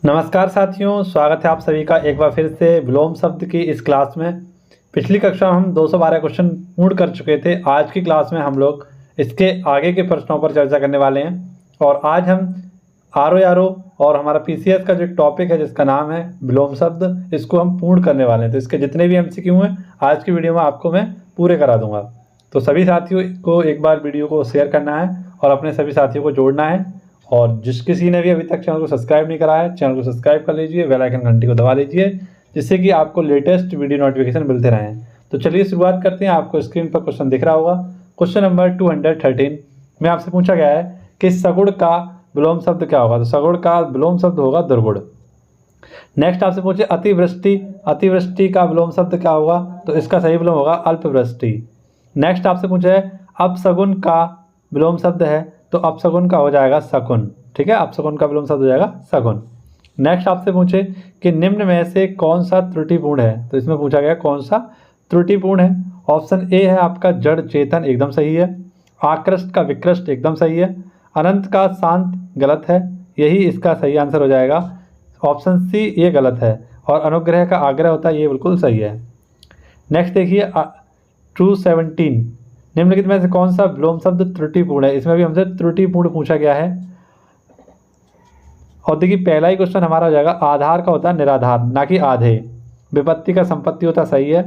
नमस्कार साथियों, स्वागत है आप सभी का एक बार फिर से विलोम शब्द की इस क्लास में। पिछली कक्षा में हम 212 क्वेश्चन पूर्ण कर चुके थे। आज की क्लास में हम लोग इसके आगे के प्रश्नों पर चर्चा करने वाले हैं और आज हम आर और हमारा पीसीएस का जो एक टॉपिक है जिसका नाम है विलोम शब्द, इसको हम पूर्ण करने वाले हैं। तो इसके जितने भी एमसीक्यू हैं आज की वीडियो में आपको मैं पूरे करा दूंगा। तो सभी साथियों को एक बार वीडियो को शेयर करना है और अपने सभी साथियों को जोड़ना है। और जिस किसी ने भी अभी तक चैनल को सब्सक्राइब नहीं करा है, चैनल को सब्सक्राइब कर लीजिए, बेल आइकन घंटी को दबा लीजिए, जिससे कि आपको लेटेस्ट वीडियो नोटिफिकेशन मिलते रहें। तो चलिए शुरुआत करते हैं। आपको स्क्रीन पर क्वेश्चन दिख रहा होगा। क्वेश्चन नंबर 213 में आपसे पूछा गया है कि सगुण का विलोम शब्द क्या होगा। तो सगुण का विलोम शब्द होगा दुर्गुण। नेक्स्ट आपसे पूछे अतिवृष्टि, अतिवृष्टि का विलोम शब्द क्या होगा। तो इसका सही विलोम होगा अल्पवृष्टि। नेक्स्ट आपसे पूछा है अपशगुन का विलोम शब्द है। तो अपशगुन का हो जाएगा शकुन। ठीक है, अपशगुन का विलोम शब्द हो जाएगा शकुन। नेक्स्ट आपसे पूछे कि निम्न में से कौन सा त्रुटिपूर्ण है। तो इसमें पूछा गया कौन सा त्रुटिपूर्ण है। ऑप्शन ए है आपका जड़ चेतन, एकदम सही है। आकृष्ट का विकृष्ट एकदम सही है। अनंत का शांत गलत है, यही इसका सही आंसर हो जाएगा। ऑप्शन सी ये गलत है। और अनुग्रह का आग्रह होता है, ये बिल्कुल सही है। नेक्स्ट देखिए 217 निम्नलिखित में से कौन सा विलोम शब्द त्रुटिपूर्ण है। इसमें भी हमसे त्रुटिपूर्ण पूछा गया है। और देखिए पहला ही क्वेश्चन हमारा हो जाएगा आधार का होता है निराधार, ना कि आधे। विपत्ति का संपत्ति होता है, सही है।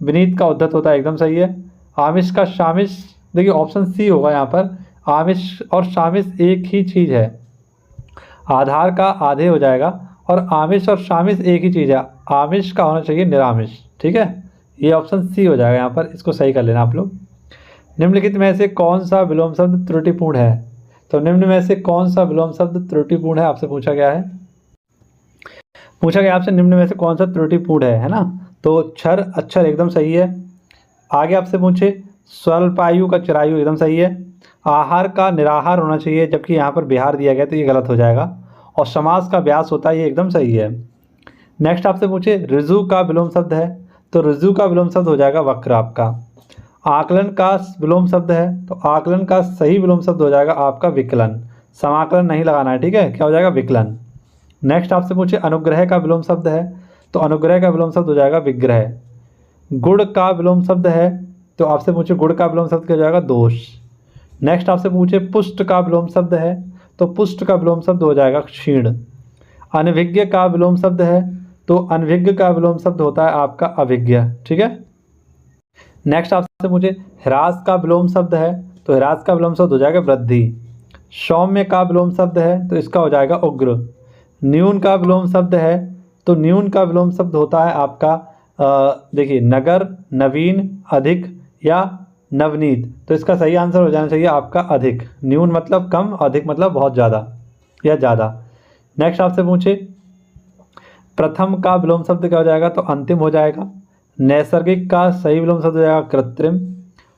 विनीत का उद्धत होता है, एकदम सही है। आमिष का शामिश, देखिए ऑप्शन सी होगा यहाँ पर। आमिष और शामिश एक ही चीज़ है। आधार का आधे हो जाएगा और आमिष और शामिश एक ही चीज़ है। आमिष का होना चाहिए निरामिष। ठीक है, ये ऑप्शन सी हो जाएगा यहाँ पर। इसको सही कर लेना आप लोग। निम्नलिखित में से कौन सा विलोम शब्द त्रुटिपूर्ण है। तो निम्न में से कौन सा विलोम शब्द त्रुटिपूर्ण है आपसे पूछा गया है। पूछा गया आपसे निम्न में से कौन सा त्रुटिपूर्ण है ना। तो क्षर अक्षर एकदम सही है। आगे आपसे पूछे स्वल्पायु का चिरायु एकदम सही है। आहार का निराहार होना चाहिए, जबकि यहाँ पर बिहार दिया गया तो ये गलत हो जाएगा। और समास का व्यास होता है, ये एकदम सही है। नेक्स्ट आपसे पूछे ऋजु का विलोम शब्द है। तो ऋजु का विलोम शब्द हो जाएगा वक्र आपका। आकलन का विलोम शब्द है। तो आकलन का सही विलोम शब्द हो जाएगा आपका विकलन। समाकलन नहीं लगाना है, ठीक है। क्या हो जाएगा, विकलन। नेक्स्ट आपसे पूछे अनुग्रह का विलोम शब्द है। तो अनुग्रह का विलोम शब्द हो जाएगा विग्रह। गुण का विलोम शब्द है। तो आपसे पूछे गुण का विलोम शब्द क्या हो जाएगा, दोष। नेक्स्ट आपसे पूछे पुष्ट का विलोम शब्द है। तो पुष्ट का विलोम शब्द हो जाएगा क्षीण। अनभिज्ञ का विलोम शब्द है। तो अनभिज्ञ का विलोम शब्द होता है आपका अभिज्ञ। ठीक है। नेक्स्ट आपसे मुझे ह्रास का विलोम शब्द है। तो ह्रास का विलोम शब्द हो जाएगा वृद्धि। सौम्य का विलोम शब्द है, तो इसका हो जाएगा उग्र। न्यून का विलोम शब्द है। तो न्यून का विलोम शब्द होता है आपका देखिए नगर, नवीन, अधिक या नवनीत। तो इसका सही आंसर हो जाना चाहिए आपका अधिक। न्यून मतलब कम, अधिक मतलब बहुत ज़्यादा या ज़्यादा। नेक्स्ट आपसे पूछे प्रथम का विलोम शब्द क्या हो जाएगा। तो अंतिम हो जाएगा। नैसर्गिक का सही विलोम शब्द हो जाएगा कृत्रिम।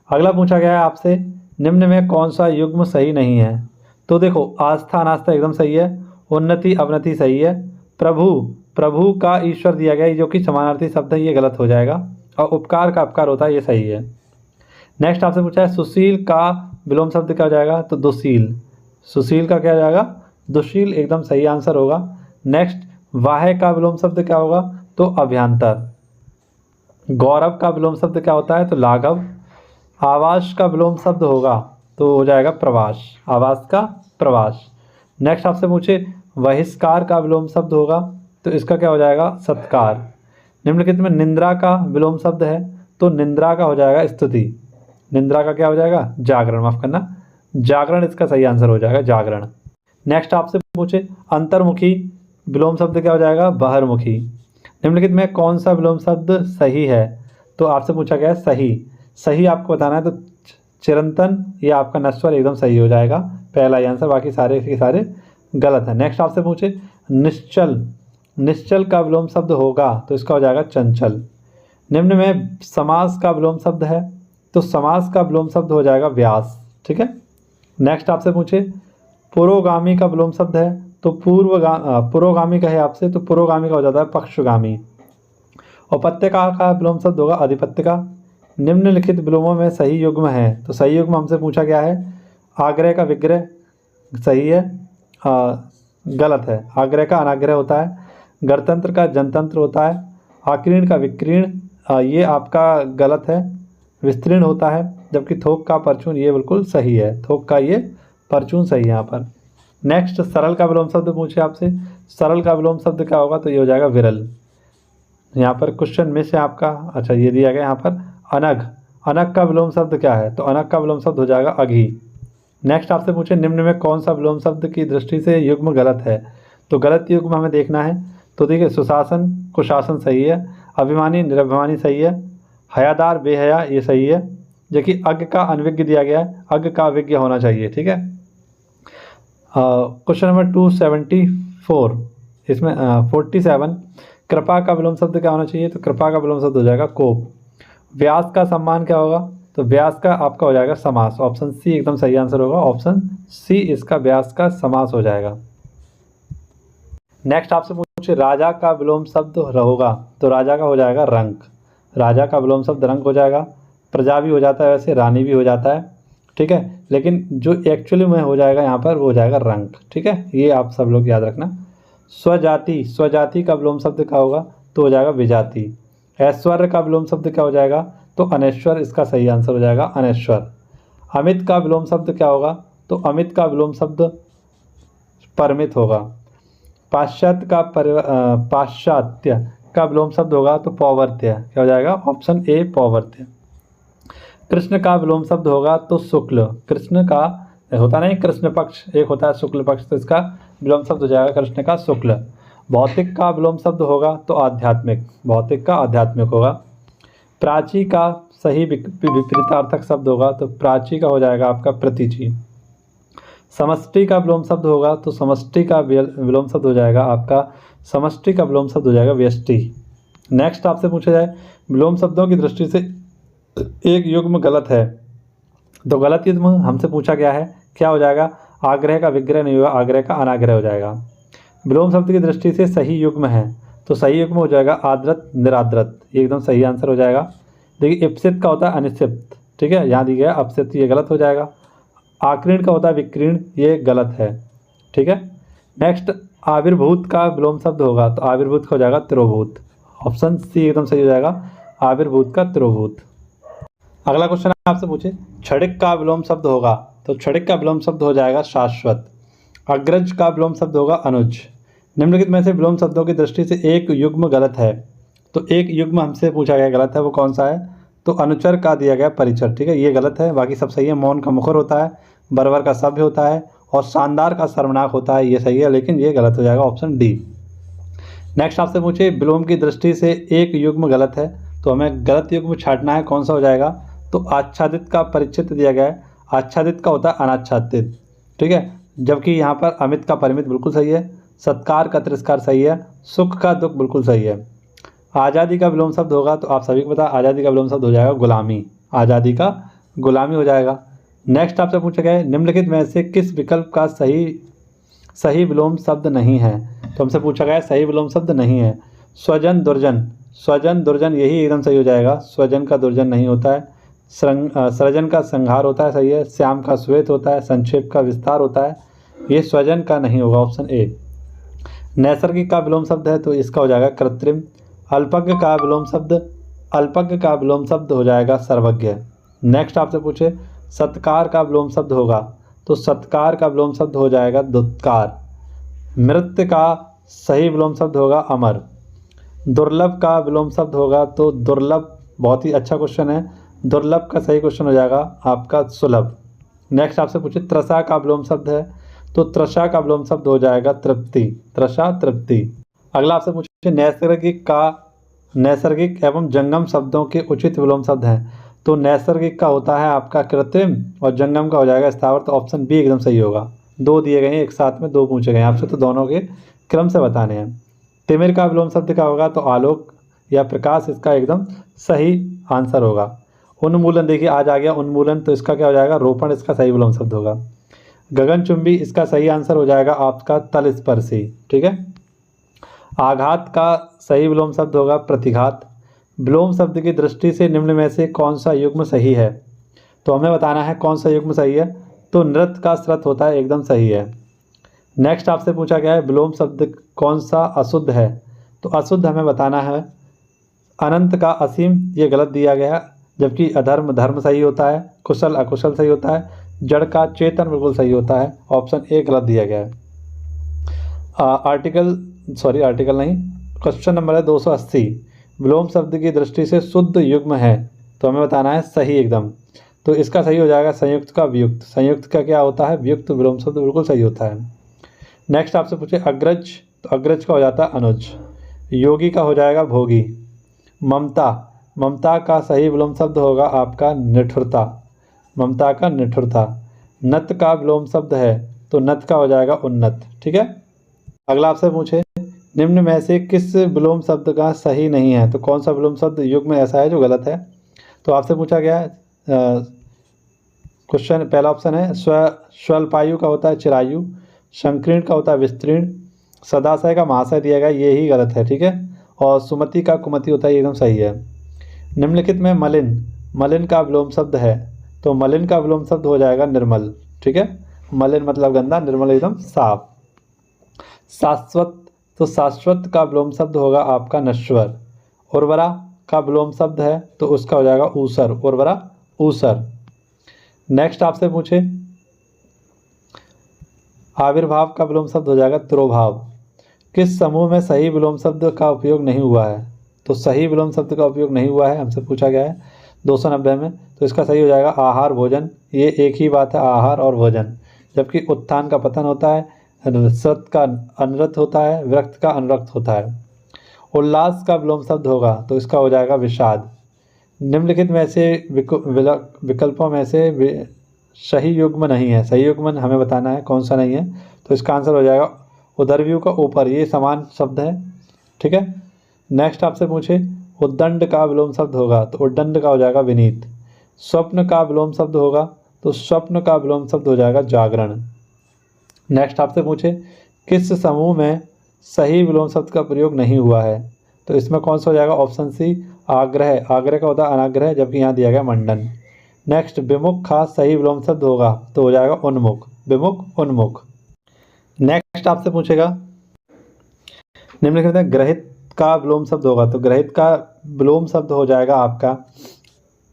अगला पूछा गया है आपसे निम्न में कौन सा युग्म सही नहीं है। तो देखो आस्था अनास्था एकदम सही है। उन्नति अवनति सही है। प्रभु, प्रभु का ईश्वर दिया गया है, जो कि समानार्थी शब्द है, ये गलत हो जाएगा। और उपकार का अपकार होता है, ये सही है। नेक्स्ट आपसे पूछा है सुशील का विलोम शब्द क्या हो जाएगा। तो दुशील। सुशील का क्या हो जाएगा, दुशील, एकदम सही आंसर होगा। नेक्स्ट वाह का विलोम शब्द क्या होगा। तो अभ्यंतर। गौरव का विलोम शब्द क्या होता है। तो लाघव। आवास का विलोम शब्द होगा तो हो जाएगा प्रवास। आवास का प्रवास। नेक्स्ट आपसे पूछे बहिष्कार का विलोम शब्द होगा। तो इसका क्या हो जाएगा, सत्कार। निम्नलिखित में निंद्रा का विलोम शब्द है। तो निंद्रा का हो जाएगा स्तुति। निंद्रा का क्या हो जाएगा, जागरण, माफ करना, जागरण इसका सही आंसर हो जाएगा, जागरण। नेक्स्ट आपसे पूछे अंतर्मुखी विलोम शब्द क्या हो जाएगा, बहिर्मुखी। निम्नलिखित में कौन सा विलोम शब्द सही है। तो आपसे पूछा गया है सही। सही आपको बताना है। तो चिरंतन, ये आपका नश्वर एकदम सही हो जाएगा, पहला ही आंसर। बाकी सारे के सारे गलत है। नेक्स्ट आपसे पूछे निश्चल, निश्चल का विलोम शब्द होगा तो इसका हो जाएगा चंचल। निम्न में समास का विलोम शब्द है। तो समास का विलोम शब्द हो जाएगा व्यास। ठीक है। नेक्स्ट आपसे पूछे पुरोगामी का विलोम शब्द है। तो पुरोगामी का है आपसे। तो पुरोगामी का हो जाता है पक्षगामी। और पत्यका का विलोम शब्द होगा अधिपत्य का। निम्नलिखित विलोमों में सही युग्म है। तो सही युग्म हमसे पूछा गया है आग्रह का विग्रह, सही है। गलत है। आग्रह का अनाग्रह होता है। गणतंत्र का जनतंत्र होता है। आकीर्ण का विकीर्ण ये आपका गलत है। विस्तीर्ण होता है। जबकि थोक का परचून ये बिल्कुल सही है। थोक का ये परचून सही है यहाँ पर। नेक्स्ट सरल का विलोम शब्द पूछे आपसे। सरल का विलोम शब्द क्या होगा, तो ये हो जाएगा विरल। यहाँ पर क्वेश्चन मिस है आपका। अच्छा ये दिया गया यहाँ पर अनग। अनग का विलोम शब्द क्या है, तो अनग का विलोम शब्द हो जाएगा अघी। नेक्स्ट आपसे पूछे निम्न में कौन सा विलोम शब्द की दृष्टि से युग्म गलत है, तो गलत युग्म हमें देखना है। तो देखिए सुशासन कुशासन सही है। अभिमानी निरभिमानी सही है। हयादार बेहया ये सही है। जबकि अज्ञ का अनविज्ञ दिया गया है, अज्ञ का विज्ञ होना चाहिए। ठीक है। क्वेश्चन नंबर 274 इसमें 47 कृपा का विलोम शब्द क्या होना चाहिए, तो कृपा का विलोम शब्द हो जाएगा कोप। व्यास का सम्मान क्या होगा, तो व्यास का आपका हो जाएगा समास। ऑप्शन सी एकदम सही आंसर होगा। ऑप्शन सी इसका व्यास का समास हो जाएगा। नेक्स्ट आपसे पूछे राजा का विलोम शब्द होगा, तो राजा का हो जाएगा रंक। राजा का विलोम शब्द रंक हो जाएगा। प्रजा भी हो जाता है, वैसे रानी भी हो जाता है। ठीक है, लेकिन जो एक्चुअली में हो जाएगा यहाँ पर वो हो जाएगा रंक। ठीक है, ये आप सब लोग याद रखना। स्वजाति, स्वजाति का विलोम शब्द क्या होगा, तो हो जाएगा विजाति। ऐश्वर्य का विलोम शब्द क्या हो जाएगा, तो अनेश्वर इसका सही आंसर हो जाएगा अनेश्वर। अमित का विलोम शब्द क्या होगा, तो अमित का विलोम शब्द परमित होगा। पाश्चात्य का विलोम शब्द होगा तो पौवर्त्य। क्या हो जाएगा, ऑप्शन ए पौवर्त्य। कृष्ण का विलोम शब्द होगा तो शुक्ल। कृष्ण का होता नहीं कृष्ण पक्ष, एक होता है शुक्ल पक्ष, तो इसका विलोम शब्द हो जाएगा कृष्ण का शुक्ल। भौतिक का विलोम शब्द होगा तो आध्यात्मिक। भौतिक का आध्यात्मिक होगा। प्राची का सही विपरीतार्थक शब्द होगा तो प्राची का हो जाएगा आपका प्रतिची। समष्टि का विलोम शब्द होगा तो समष्टि का विलोम शब्द हो जाएगा आपका समष्टि का विलोम शब्द हो जाएगा व्यष्टि। नेक्स्ट आपसे पूछा जाए विलोम शब्दों की दृष्टि से एक युग्म गलत है, तो गलत युग्म हमसे पूछा गया है, क्या हो जाएगा, आग्रह का विग्रह नहीं होगा, आग्रह का अनाग्रह हो जाएगा। विलोम शब्द की दृष्टि से सही युग्म है, तो सही युग्म हो जाएगा आद्रत निराद्रत, ये एकदम सही आंसर हो जाएगा। देखिए इप्सित का होता है अनिश्चित। ठीक है, यहाँ दी गया अपसित, ये गलत हो जाएगा। आकीर्ण का होता है विकीर्ण, ये गलत है। ठीक है। नेक्स्ट आविर्भूत का विलोम शब्द होगा तो आविर्भूत का हो जाएगा तिरोभूत। ऑप्शन सी एकदम सही हो जाएगा, आविर्भूत का तिरोभूत। अगला क्वेश्चन आपसे पूछे क्षणिक का विलोम शब्द होगा, तो क्षणिक का विलोम शब्द हो जाएगा शाश्वत। अग्रज का विलोम शब्द होगा अनुज। निम्नलिखित में से विलोम शब्दों की दृष्टि से एक युग्म गलत है, तो एक युग्म हमसे पूछा गया गलत है, वो कौन सा है, तो अनुचर का दिया गया परिचर। ठीक है, ये गलत है, बाकी सब सही है। मौन का मुखर होता है, बरबर का सभ्य होता है और शानदार का सर्वनाक होता है, ये सही है, लेकिन ये गलत हो जाएगा, ऑप्शन डी। नेक्स्ट आपसे पूछे विलोम की दृष्टि से एक युग्म गलत है, तो हमें गलत युग्म छांटना है, कौन सा हो जाएगा, तो आच्छादित का परिचित दिया गया है, आच्छादित का होता है अनाच्छादित। ठीक है, जबकि यहाँ पर अमित का परिमित बिल्कुल सही है, सत्कार का तिरस्कार सही है, सुख का दुख बिल्कुल सही है। आज़ादी का विलोम शब्द होगा तो आप सभी को पता है आज़ादी का विलोम शब्द हो जाएगा गुलामी। आज़ादी का गुलामी हो जाएगा। नेक्स्ट आपसे पूछा गया है निम्नलिखित में से किस विकल्प का सही विलोम शब्द नहीं है, तो हमसे पूछा गया है सही विलोम शब्द नहीं है। स्वजन दुर्जन, स्वजन दुर्जन यही एकदम सही हो जाएगा, स्वजन का दुर्जन नहीं होता है। सृजन का संहार होता है, सही है। श्याम का श्वेत होता है, संक्षेप का विस्तार होता है, ये स्वजन का नहीं होगा, ऑप्शन ए। नैसर्गिक का विलोम शब्द है तो इसका हो जाएगा कृत्रिम। अल्पज्ञ का विलोम शब्द हो जाएगा सर्वज्ञ। नेक्स्ट आपसे पूछे सत्कार का विलोम शब्द होगा तो सत्कार का विलोम शब्द हो जाएगा दुत्कार। मृत्य का सही विलोम शब्द होगा अमर। दुर्लभ का विलोम शब्द होगा तो दुर्लभ, बहुत ही अच्छा क्वेश्चन है, दुर्लभ का सही क्वेश्चन हो जाएगा आपका सुलभ। नेक्स्ट आपसे पूछे त्रसा का विलोम शब्द है तो त्रसा का विलोम शब्द हो जाएगा तृप्ति, त्रसा तृप्ति। अगला आपसे पूछे नैसर्गिक एवं जंगम शब्दों के उचित विलोम शब्द हैं, तो नैसर्गिक का होता है आपका कृत्रिम और जंगम का हो जाएगा स्थावर, तो ऑप्शन बी एकदम सही होगा। दो दिए गए हैं, एक साथ में दो पूछे गए हैं आपसे, तो दोनों के क्रम से बताने हैं। तिमिर का विलोम शब्द क्या होगा, तो आलोक या प्रकाश, इसका एकदम सही आंसर होगा। उन्मूलन देखिए आज आ गया उन्मूलन, तो इसका क्या हो जाएगा रोपण, इसका सही विलोम शब्द होगा। गगनचुंबी, इसका सही आंसर हो जाएगा आपका तलस्पर्शी। ठीक है। आघात का सही विलोम शब्द होगा प्रतिघात। विलोम शब्द की दृष्टि से निम्न में से कौन सा युग्म सही है, तो हमें बताना है कौन सा युग्म सही है, तो नृत्य का श्रत होता है, एकदम सही है। नेक्स्ट आपसे पूछा गया है विलोम शब्द कौन सा अशुद्ध है, तो अशुद्ध हमें बताना है अनंत का असीम, ये गलत दिया गया है, जबकि अधर्म धर्म सही होता है, कुशल अकुशल सही होता है, जड़ का चेतन बिल्कुल सही होता है। ऑप्शन ए गलत दिया गया है। आर्टिकल नहीं, क्वेश्चन नंबर है 280। विलोम शब्द की दृष्टि से शुद्ध युग्म है, तो हमें बताना है सही एकदम। तो इसका सही हो जाएगा संयुक्त का वियुक्त। संयुक्त का क्या होता है वियुक्त, विलोम शब्द बिल्कुल सही होता है। नेक्स्ट आपसे पूछे अग्रज, तो अग्रज का हो जाता है अनुज। योगी का हो जाएगा भोगी। ममता, ममता का सही विलोम शब्द होगा आपका निठुरता, ममता का निठुरता। नत का विलोम शब्द है, तो नत का हो जाएगा उन्नत। ठीक है, अगला आपसे पूछे निम्न में से किस विलोम शब्द का सही नहीं है, तो कौन सा विलोम शब्द युग में ऐसा है जो गलत है। तो आपसे पूछा गया है क्वेश्चन, पहला ऑप्शन है स्वल्पायु का होता है चिरायु, संकीर्ण का होता है विस्तीर्ण, सदाशय का महाशय दिया गया, ये ही गलत है। ठीक है, और सुमति का कुमति होता है, एकदम सही है। निम्नलिखित में मलिन, मलिन का विलोम शब्द है, तो मलिन का विलोम शब्द हो जाएगा निर्मल। ठीक है, मलिन मतलब गंदा, निर्मल एकदम साफ। शाश्वत, तो शाश्वत का विलोम शब्द होगा आपका नश्वर। उर्वरा का विलोम शब्द है, तो उसका हो जाएगा ऊसर, उर्वरा ऊसर। नेक्स्ट आपसे पूछे आविर्भाव का विलोम शब्द हो जाएगा तिरोभाव। किस समूह में सही विलोम शब्द का उपयोग नहीं हुआ है, तो सही विलोम शब्द का उपयोग नहीं हुआ है हमसे पूछा गया है 290 में, तो इसका सही हो जाएगा आहार भोजन। ये एक ही बात है, आहार और भोजन। जबकि उत्थान का पतन होता है, सत का अनरत होता है, विरक्त का अनरक्त होता है। उल्लास का विलोम शब्द होगा, तो इसका हो जाएगा विषाद। निम्नलिखित में से विकल्पों में से सही युग्म नहीं है, सही युग्म हमें बताना है कौन सा नहीं है, तो इसका आंसर हो जाएगा उदरव्यूह का ऊपर, ये समान शब्द है। ठीक है, नेक्स्ट आपसे पूछे उद्दंड का विलोम शब्द होगा, तो उद्दंड का हो जाएगा विनीत। स्वप्न का विलोम शब्द होगा, तो स्वप्न का विलोम शब्द हो जाएगा जागरण। नेक्स्ट आपसे पूछे किस समूह में सही विलोम शब्द का प्रयोग नहीं हुआ है, तो इसमें कौन सा हो जाएगा ऑप्शन सी आग्रह, आग्रह का होता है अनाग्रह, जबकि यहाँ दिया गया मंडन। नेक्स्ट विमुख का सही विलोम शब्द होगा, तो हो जाएगा उन्मुख, विमुख उन्मुख। नेक्स्ट आपसे पूछेगा निम्नलिखित में ग्रहित का विलोम शब्द होगा, तो ग्रहित का विलोम शब्द हो जाएगा आपका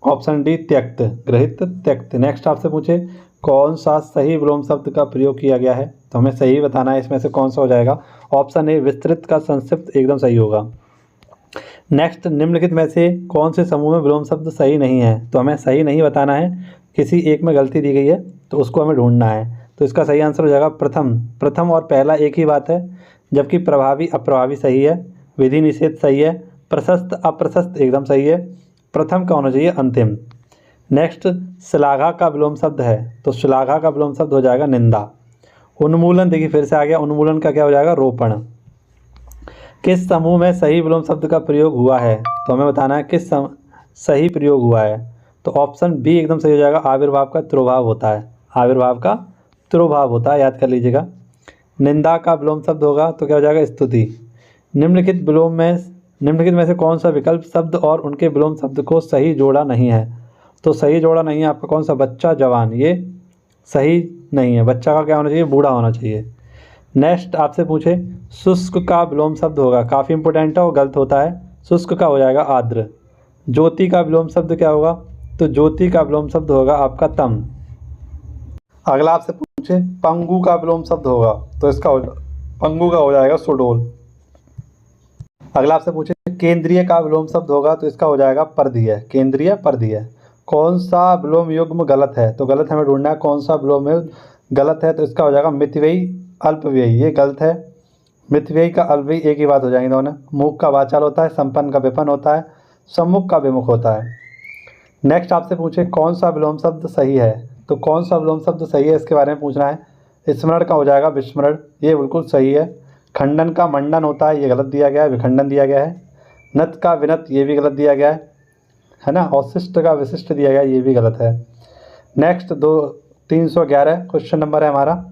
ऑप्शन डी त्यक्त, ग्रहित त्यक्त। नेक्स्ट आपसे पूछे कौन सा सही विलोम शब्द का प्रयोग किया गया है, तो हमें सही बताना है इसमें से कौन सा हो जाएगा। ऑप्शन ए विस्तृत का संक्षिप्त एकदम सही होगा। नेक्स्ट निम्नलिखित में से कौन से समूह में विलोम शब्द सही नहीं है, तो हमें सही नहीं बताना है, किसी एक में गलती दी गई है तो उसको हमें ढूंढना है। तो इसका सही आंसर हो जाएगा प्रथम, प्रथम और पहला एक ही बात है, जबकि प्रभावी अप्रभावी सही है, विधि निषेध सही है, प्रशस्त अप्रशस्त एकदम सही है, प्रथम का होना चाहिए अंतिम। नेक्स्ट श्लाघा का विलोम शब्द है, तो श्लाघा का विलोम शब्द हो जाएगा निंदा। उन्मूलन देखिए फिर से आ गया, उन्मूलन का क्या हो जाएगा रोपण। किस समूह में सही विलोम शब्द का प्रयोग हुआ है, तो हमें बताना है किस सही प्रयोग हुआ है, तो ऑप्शन बी एकदम सही हो जाएगा आविर्भाव का तिरोभाव होता है, आविर्भाव का तिरोभाव होता है, याद कर लीजिएगा। निंदा का विलोम शब्द होगा, तो क्या हो जाएगा स्तुति। निम्नलिखित में से कौन सा विकल्प शब्द और उनके विलोम शब्द को सही जोड़ा नहीं है, तो सही जोड़ा नहीं है आपका कौन सा बच्चा जवान, ये सही नहीं है, बच्चा का क्या होना चाहिए बूढ़ा होना चाहिए। नेक्स्ट आपसे पूछे शुष्क का विलोम शब्द होगा, काफ़ी इंपॉर्टेंट है और गलत होता है, शुष्क का हो जाएगा आर्द्र। ज्योति का विलोम शब्द क्या होगा, तो ज्योति का विलोम शब्द होगा आपका तम। अगला आपसे पूछे पंगु का विलोम शब्द होगा, तो इसका पंगु का हो जाएगा सुडोल। अगला आपसे पूछे केंद्रीय का विलोम शब्द होगा, तो इसका हो जाएगा परदीय, केंद्रीय परदीय। कौन सा विलोम युग्म गलत है, तो गलत हमें ढूंढना है कौन सा विलोम गलत है, तो इसका हो जाएगा मितव्ययी अल्पव्ययी, ये गलत है। मितव्ययी का अल्पव्ययी एक ही बात हो जाएंगे दोनों। मूक का वाचाल होता है, संपन्न का विपन्न होता है, सम्मुख का विमुख होता है। नेक्स्ट आपसे पूछे कौन सा विलोम शब्द सही है, तो कौन सा विलोम शब्द सही है इसके बारे में पूछना है। स्मरण का हो जाएगा विस्मरण, ये बिल्कुल सही है। खंडन का मंडन होता है, ये गलत दिया गया है, विखंडन दिया गया है। नत का विनत, ये भी गलत दिया गया है ना। अवशिष्ट का विशिष्ट दिया गया है, ये भी गलत है। नेक्स्ट 311 क्वेश्चन नंबर है हमारा,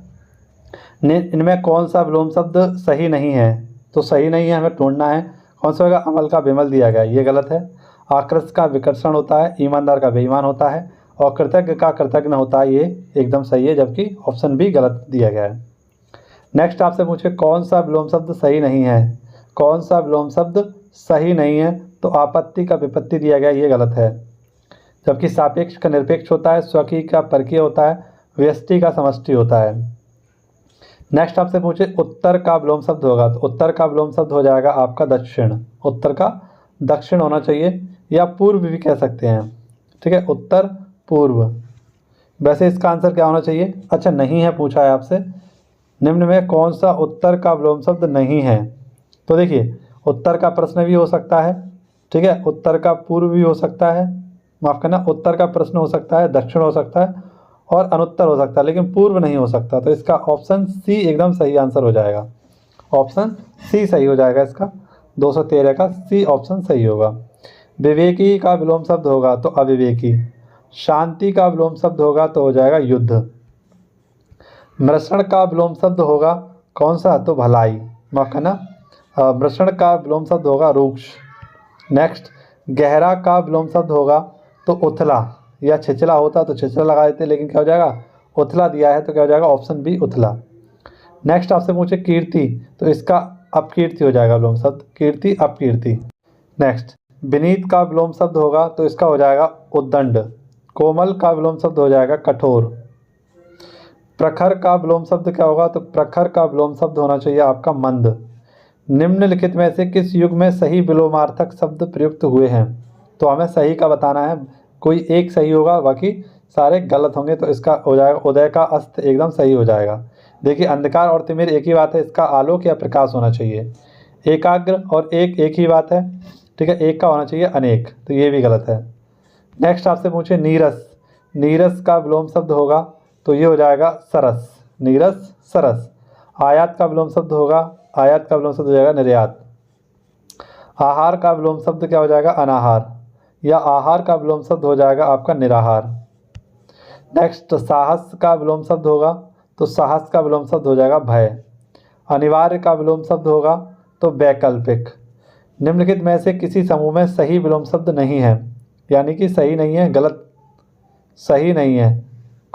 इनमें कौन सा विलोम शब्द सही नहीं है, तो सही नहीं है हमें ढूंढना है कौन सा होगा। अमल का विमल दिया गया है, ये गलत है। आकृष्ट का विकर्षण होता है, ईमानदार का बेईमान होता है, और कृतज्ञ का कृतज्ञ होता है, ये एकदम सही है, जबकि ऑप्शन बी गलत दिया गया है। नेक्स्ट आपसे पूछे कौन सा विलोम शब्द सही नहीं है, कौन सा विलोम शब्द सही नहीं है, तो आपत्ति का विपत्ति दिया गया, ये गलत है। जबकि सापेक्ष का निरपेक्ष होता है, स्वकीय का परकीय होता है, व्यष्टि का समष्टि होता है। नेक्स्ट आपसे पूछे उत्तर का विलोम शब्द होगा, तो उत्तर का विलोम शब्द हो जाएगा आपका दक्षिण। उत्तर का दक्षिण होना चाहिए, या पूर्व भी कह सकते हैं, ठीक है, उत्तर पूर्व। वैसे इसका आंसर क्या होना चाहिए, अच्छा नहीं है, पूछा है आपसे निम्न में कौन सा उत्तर का विलोम शब्द नहीं है। तो देखिए उत्तर का प्रश्न भी हो सकता है, ठीक है, उत्तर का पूर्व भी हो सकता है, माफ़ करना, उत्तर का प्रश्न हो सकता है, दक्षिण हो सकता है और अनुत्तर हो सकता है, लेकिन पूर्व नहीं हो सकता। तो इसका ऑप्शन सी एकदम सही आंसर हो जाएगा, ऑप्शन सी सही हो जाएगा इसका, 213 का सी ऑप्शन सही होगा। विवेकी का विलोम शब्द होगा तो अविवेकी। शांति का विलोम शब्द होगा तो हो जाएगा युद्ध। मृषण का विलोम शब्द होगा कौन सा, तो भलाई, माफ करना, मृषण का विलोम शब्द होगा रूक्ष। नेक्स्ट गहरा का विलोम शब्द होगा तो उथला, या छिछला होता तो छिछला लगा देते, लेकिन क्या हो जाएगा, उथला दिया है तो क्या हो जाएगा, ऑप्शन बी उथला। नेक्स्ट आपसे पूछे कीर्ति, तो इसका अपकीर्ति हो जाएगा विलोम शब्द, कीर्ति अपकीर्ति। नेक्स्ट विनीत का विलोम शब्द होगा तो इसका हो जाएगा उद्दंड। कोमल का विलोम शब्द हो जाएगा कठोर। प्रखर का विलोम शब्द क्या होगा, तो प्रखर का विलोम शब्द होना चाहिए आपका मंद। निम्नलिखित में से किस युग में सही विलोमार्थक शब्द प्रयुक्त हुए हैं, तो हमें सही का बताना है, कोई एक सही होगा बाकी सारे गलत होंगे। तो इसका हो जाएगा उदय का अस्त एकदम सही हो जाएगा। देखिए अंधकार और तिमिर एक ही बात है, इसका आलोक या प्रकाश होना चाहिए। एकाग्र और एक ही बात है, ठीक है, एक का होना चाहिए अनेक, तो ये भी गलत है। नेक्स्ट आपसे पूछे नीरस, नीरस का विलोम शब्द होगा तो ये हो जाएगा सरस, नीरस सरस। आयात का विलोम शब्द होगा, आयात का विलोम शब्द हो जाएगा निर्यात। आहार का विलोम शब्द क्या हो जाएगा, अनाहार, या आहार का विलोम शब्द हो जाएगा आपका निराहार। नेक्स्ट साहस का विलोम शब्द होगा तो साहस का विलोम शब्द हो जाएगा भय। अनिवार्य का विलोम शब्द होगा तो वैकल्पिक। निम्नलिखित में से किसी समूह में सही विलोम शब्द नहीं है, यानी कि सही नहीं है, गलत, सही नहीं है,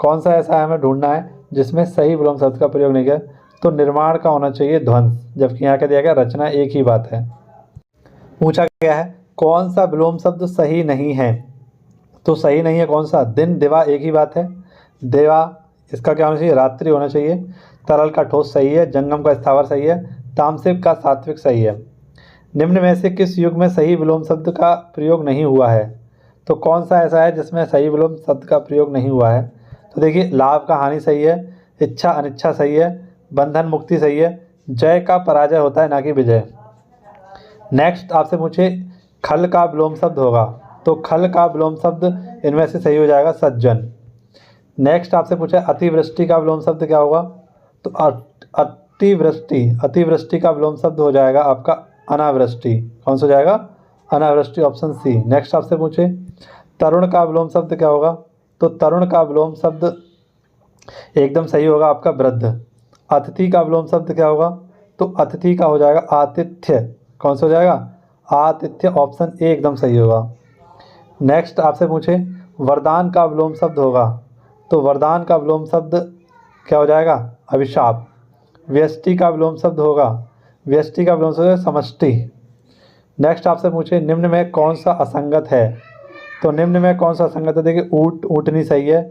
कौन सा ऐसा है हमें ढूंढना है जिसमें सही विलोम शब्द का प्रयोग नहीं किया। तो निर्माण का होना चाहिए ध्वंस, जबकि यहाँ क्या दिया गया, रचना एक ही बात है। पूछा गया है कौन सा विलोम शब्द सही नहीं है, तो सही नहीं है कौन सा, दिन दिवा एक ही बात है, देवा इसका क्या होना चाहिए, रात्रि होना चाहिए। तरल का ठोस सही है, जंगम का स्थावर सही है, तामसिक का सात्विक सही है। निम्न में से किस युग में सही विलोम शब्द का प्रयोग नहीं हुआ है, तो कौन सा ऐसा है जिसमें सही विलोम शब्द का प्रयोग नहीं हुआ है। तो देखिए लाभ का हानि सही है, इच्छा अनिच्छा सही है, बंधन मुक्ति सही है, जय का पराजय होता है ना कि विजय। नेक्स्ट आपसे पूछे खल का विलोम शब्द होगा तो खल का विलोम शब्द इनमें से सही हो जाएगा सज्जन। नेक्स्ट आपसे पूछा अतिवृष्टि का विलोम शब्द क्या होगा, तो अतिवृष्टि, अतिवृष्टि का विलोम शब्द हो जाएगा आपका अनावृष्टि, कौन सा हो जाएगा, अनावृष्टि, ऑप्शन सी। नेक्स्ट आपसे पूछे तरुण का विलोम शब्द क्या होगा, तो तरुण का विलोम शब्द एकदम सही होगा आपका वृद्ध। अतिथि का विलोम शब्द क्या होगा, तो अतिथि का हो जाएगा आतिथ्य, कौन सा हो जाएगा, आतिथ्य, ऑप्शन ए एकदम सही होगा। नेक्स्ट आपसे पूछे वरदान का विलोम शब्द होगा तो वरदान का विलोम शब्द क्या हो जाएगा, अभिशाप। व्यष्टि का विलोम शब्द होगा, व्यष्टि का विलोम शब्द समष्टि। नेक्स्ट आपसे पूछे निम्न में कौन सा असंगत है, तो निम्न में कौन सा असंगत है, देखिए ऊँट ऊँटनी सही है,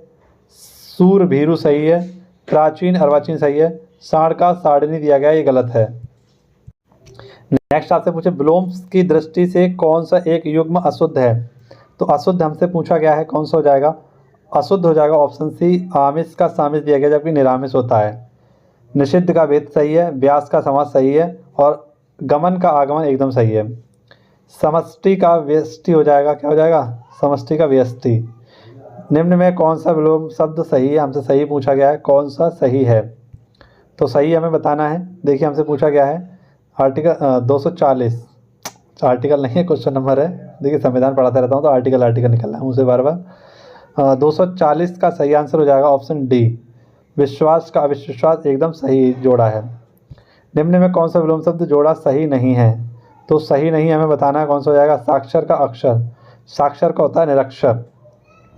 सूर भीरू सही है, प्राचीन अर्वाचीन सही है, साढ़ का साढ़नी दिया गया, ये गलत है। नेक्स्ट आपसे पूछे विलोम की दृष्टि से कौन सा एक युग्म अशुद्ध है, तो अशुद्ध हमसे पूछा गया है, कौन सा हो जाएगा, अशुद्ध हो जाएगा ऑप्शन सी, आमिष का सामिष दिया गया जबकि निरामिष होता है। निषिद्ध का भेद सही है, व्यास का समास सही है और गमन का आगमन एकदम सही है। समष्टि का व्यष्टि हो जाएगा, क्या हो जाएगा, समष्टि का व्यष्टि। निम्न में कौन सा विलोम शब्द सही है, हमसे सही पूछा गया है, कौन सा सही है, तो सही हमें बताना है। देखिए हमसे पूछा गया है आर्टिकल 240, आर्टिकल नहीं है, क्वेश्चन नंबर है। देखिए संविधान पढ़ाता रहता हूँ तो आर्टिकल निकल रहा है मुझसे बार बार। 240 का सही आंसर हो जाएगा ऑप्शन डी, विश्वास का अविश्वास एकदम सही जोड़ा है। निम्न में कौन सा विलोम शब्द जोड़ा सही नहीं है, तो सही नहीं हमें बताना है, कौन सा हो जाएगा, साक्षर का अक्षर, साक्षर का होता है निरक्षर,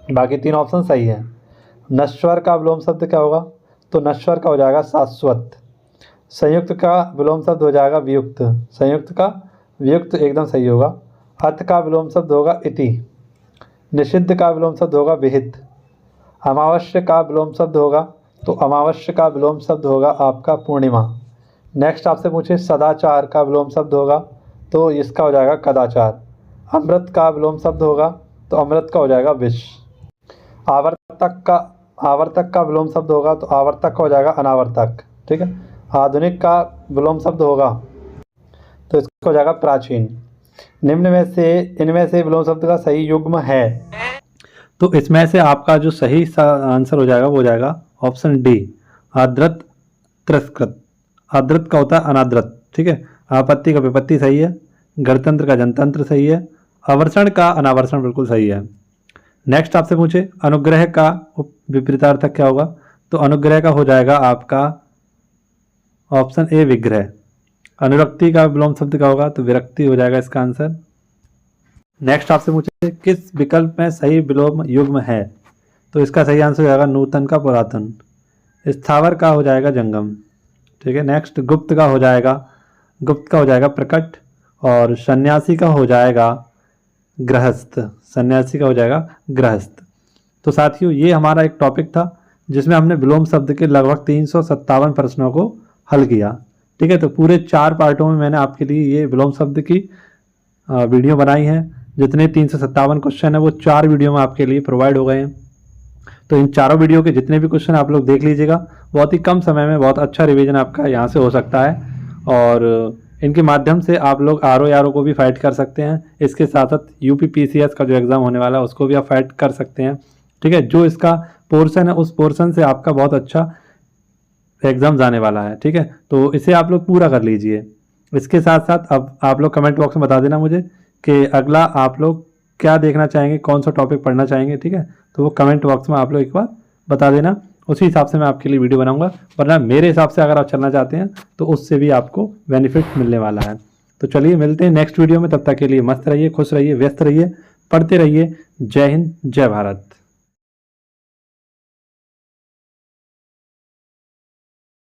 बाकी तीन ऑप्शन सही है। नश्वर का विलोम शब्द क्या होगा, तो नश्वर का हो जाएगा शाश्वत। संयुक्त का विलोम शब्द हो जाएगा वियुक्त, संयुक्त का वियुक्त एकदम सही होगा। अथ का विलोम शब्द होगा इति। निषिद्ध का विलोम शब्द होगा विहित। अमावस्या का विलोम शब्द होगा, तो अमावस्या का विलोम शब्द होगा आपका पूर्णिमा। नेक्स्ट आपसे पूछे सदाचार का विलोम शब्द होगा, तो इसका हो जाएगा कदाचार। अमृत का विलोम शब्द होगा, तो अमृत का हो जाएगा विष। आवर्तक का विलोम शब्द होगा, तो आवर्तक का हो जाएगा अनावर्तक। ठीक है। आधुनिक का विलोम शब्द होगा, तो इसका हो जाएगा प्राचीन। इनमें से विलोम शब्द का सही युग्म है, तो इसमें से आपका जो सही आंसर हो जाएगा वो हो जाएगा ऑप्शन डी, आद्रत तिरस्कृत। आद्रत का होता है अनाद्रत। ठीक है। आपत्ति का विपत्ति सही है। गणतंत्र का जनतंत्र सही है। अवर्षण का अनावर्षण बिल्कुल सही है। नेक्स्ट आपसे पूछे अनुग्रह का विपरीतार्थक क्या होगा, तो अनुग्रह का हो जाएगा आपका ऑप्शन ए विग्रह। अनुरक्ति का विलोम शब्द क्या होगा, तो विरक्ति हो जाएगा इसका आंसर। नेक्स्ट आपसे पूछे किस विकल्प में सही विलोम युग्म है, तो इसका सही आंसर हो जाएगा नूतन का पुरातन। स्थावर का हो जाएगा जंगम। ठीक है। नेक्स्ट गुप्त का हो जाएगा प्रकट। और सन्यासी का हो जाएगा गृहस्थ। सन्यासी का हो जाएगा गृहस्थ। तो साथियों ये हमारा एक टॉपिक था जिसमें हमने विलोम शब्द के लगभग 357 प्रश्नों को हल किया। ठीक है। तो पूरे 4 पार्टों में मैंने आपके लिए ये विलोम शब्द की वीडियो बनाई है। जितने 357 क्वेश्चन है वो 4 वीडियो में आपके लिए प्रोवाइड हो गए हैं। तो इन चारों वीडियो के जितने भी क्वेश्चन आप लोग देख लीजिएगा, बहुत ही कम समय में बहुत अच्छा रिवीजन आपका यहाँ से हो सकता है और इनके माध्यम से आप लोग RO को भी फाइट कर सकते हैं। इसके साथ साथ UPPCS का जो एग्ज़ाम होने वाला है उसको भी आप फाइट कर सकते हैं। ठीक है। जो इसका पोर्शन है उस पोर्शन से आपका बहुत अच्छा एग्ज़ाम जाने वाला है। ठीक है। तो इसे आप लोग पूरा कर लीजिए। इसके साथ साथ अब आप लोग कमेंट बॉक्स में बता देना मुझे कि अगला आप लोग क्या देखना चाहेंगे, कौन सा टॉपिक पढ़ना चाहेंगे। ठीक है। तो वो कमेंट बॉक्स में आप लोग एक बार बता देना, उसी हिसाब से मैं आपके लिए वीडियो बनाऊंगा। वरना मेरे हिसाब से अगर आप चलना चाहते हैं तो उससे भी आपको बेनिफिट मिलने वाला है। तो चलिए मिलते हैं नेक्स्ट वीडियो में। तब तक के लिए मस्त रहिए, खुश रहिए, व्यस्त रहिए, पढ़ते रहिए। जय हिंद, जय भारत।